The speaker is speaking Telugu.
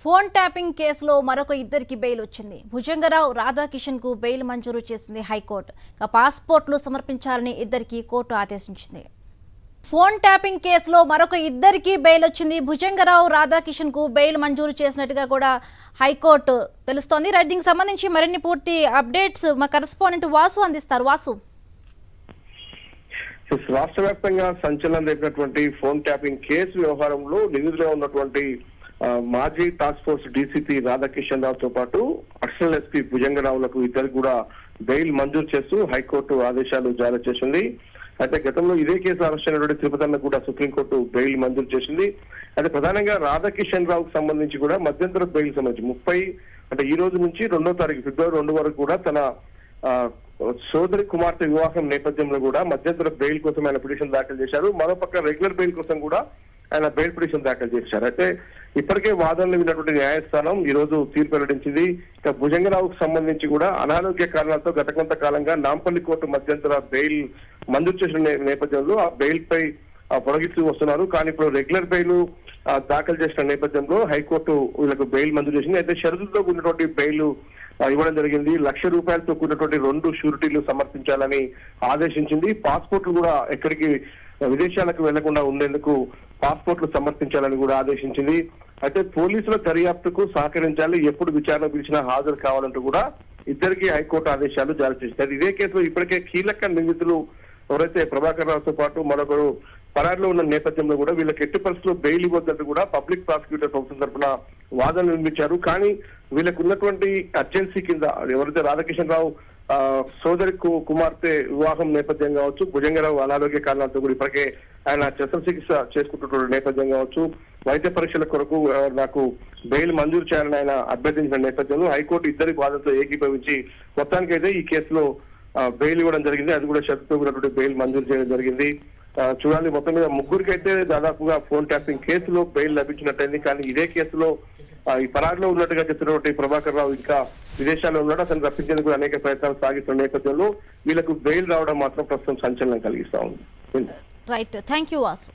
ఫోన్ ట్యాపింగ్ కేసులో మరొక ఇద్దరికి బెయిల్ వచ్చింది. భుజంగరావు రాధాకిషన్ కు బెయిల్ మంజూరు చేసింది హైకోర్టు. పాస్పోర్ట్లు సమర్పించాలని ఇద్దరికి కోర్టు ఆదేశించింది. ఫోన్ ట్యాపింగ్ కేసులో మరొక ఇద్దరికి బెయిల్ వచ్చింది. భుజంగరావు రాధాకిషన్ కు బెయిల్ మంజూరు చేసినట్టుగా కూడా హైకోర్టు తెలుస్తోంది. రైటింగ్ సంబంధించి మరిన్ని పూర్తి అప్డేట్స్ మా కరెస్పాండెంట్ వాసు అందిస్తారు. వాసు, రాష్ట్ర వ్యాప్తంగా సంచలనం రేపినటువంటి ఫోన్ ట్యాపింగ్ కేసు వ్యవహారంలో నిందితులుగా ఉన్నటువంటి మాజీ టాస్క్ ఫోర్స్ డీసీపీ రాధాకిషన్ రావుతో పాటు అడిషనల్ ఎస్పీ భుజంగరావులకు ఇద్దరు కూడా బెయిల్ మంజూరు చేస్తూ హైకోర్టు ఆదేశాలు జారీ చేసింది. అయితే గతంలో ఇదే కేసు అరెస్ట్ అయినటువంటి తిరుపతిలో కూడా సుప్రీంకోర్టు బెయిల్ మంజూరు చేసింది. అయితే ప్రధానంగా రాధాకిషన్ రావుకు సంబంధించి కూడా మధ్యంతర బెయిల్ సంబంధించి 30 అంటే ఈ రోజు నుంచి 2వ తారీఖు ఫిబ్రవరి 2 వరకు కూడా తన సోదరి కుమార్తె వివాహం నేపథ్యంలో కూడా మధ్యంతర బెయిల్ కోసం ఆయన పిటిషన్ దాఖలు చేశారు. మరోపక్క రెగ్యులర్ బెయిల్ కోసం కూడా ఆయన బెయిల్ పిటిషన్ దాఖలు చేశారు. అయితే ఇప్పటికే వాదనలు విన్నటువంటి న్యాయస్థానం ఈ రోజు తీర్పు వెల్లడించింది. ఇక భుజంగరావుకు సంబంధించి కూడా అనారోగ్య కారణాలతో గత కొంతకాలంగా నాంపల్లి కోర్టు మధ్యంతర బెయిల్ మంజూరు చేసిన నేపథ్యంలో ఆ బెయిల్ పై పొడిగిస్తూ వస్తున్నారు. కానీ ఇప్పుడు రెగ్యులర్ బెయిల్ దాఖలు చేసిన నేపథ్యంలో హైకోర్టు వీళ్ళకు బెయిల్ మంజూరు చేసింది. అయితే షరతులతో కూడినటువంటి బెయిల్ ఇవ్వడం జరిగింది. ₹1,00,000 కూడినటువంటి 2 షూరిటీలు సమర్పించాలని ఆదేశించింది. పాస్పోర్ట్లు కూడా ఎక్కడికి విదేశాలకు వెళ్లకుండా ఉండేందుకు పాస్పోర్ట్లు సమర్పించాలని కూడా ఆదేశించింది. అయితే పోలీసుల దర్యాప్తుకు సహకరించాలి, ఎప్పుడు విచారణ పిలిచినా హాజరు కావాలంటూ కూడా ఇద్దరికి హైకోర్టు ఆదేశాలు జారీ చేసింది. ఇదే కేసులో ఇప్పటికే కీలక నిందితులు ఎవరైతే ప్రభాకర్ రావుతో పాటు మరొకరు పరారులో ఉన్న నేపథ్యంలో కూడా వీళ్ళకి ఎట్టి పరిస్థితుల్లో బెయిల్ ఇవ్వద్దంటూ కూడా పబ్లిక్ ప్రాసిక్యూటర్ ప్రభుత్వం తరఫున వాదనలు వినిపించారు. కానీ వీళ్ళకు ఉన్నటువంటి అర్జెన్సీ కింద ఎవరైతే రాధాకిషన్ రావు సోదరి కుమార్తె వివాహం నేపథ్యం కావచ్చు, భుజంగరావు అనారోగ్య కారణాలతో కూడా ఇప్పటికే ఆయన శస్త్రచికిత్స చేసుకుంటున్న నేపథ్యం కావచ్చు, వైద్య పరీక్షల కొరకు నాకు బెయిల్ మంజూరు చేయాలని ఆయన అభ్యర్థించిన నేపథ్యంలో హైకోర్టు ఇద్దరి వాదనతో ఏకీభవించి మొత్తానికైతే ఈ కేసులో బెయిల్ ఇవ్వడం జరిగింది. అది కూడా షరతుతో కూడినటువంటి బెయిల్ మంజూరు చేయడం జరిగింది. చూడాలి, మొత్తం మీద ముగ్గురికైతే దాదాపుగా ఫోన్ ట్యాపింగ్ కేసులో బెయిల్ లభించినట్టయింది. కానీ ఇదే కేసులో ఈ పరారులో ఉన్నట్టుగా చెప్తున్నటువంటి ప్రభాకర్ రావు ఇంకా విదేశాల్లో ఉన్నాడు. అతను రప్పించేందుకు అనేక ప్రయత్నాలు సాగిస్తున్న నేపథ్యంలో వీళ్ళకు బెయిల్ రావడం మాత్రం ప్రస్తుతం సంచలనం కలిగిస్తా ఉంది. Right, thank you Vasu.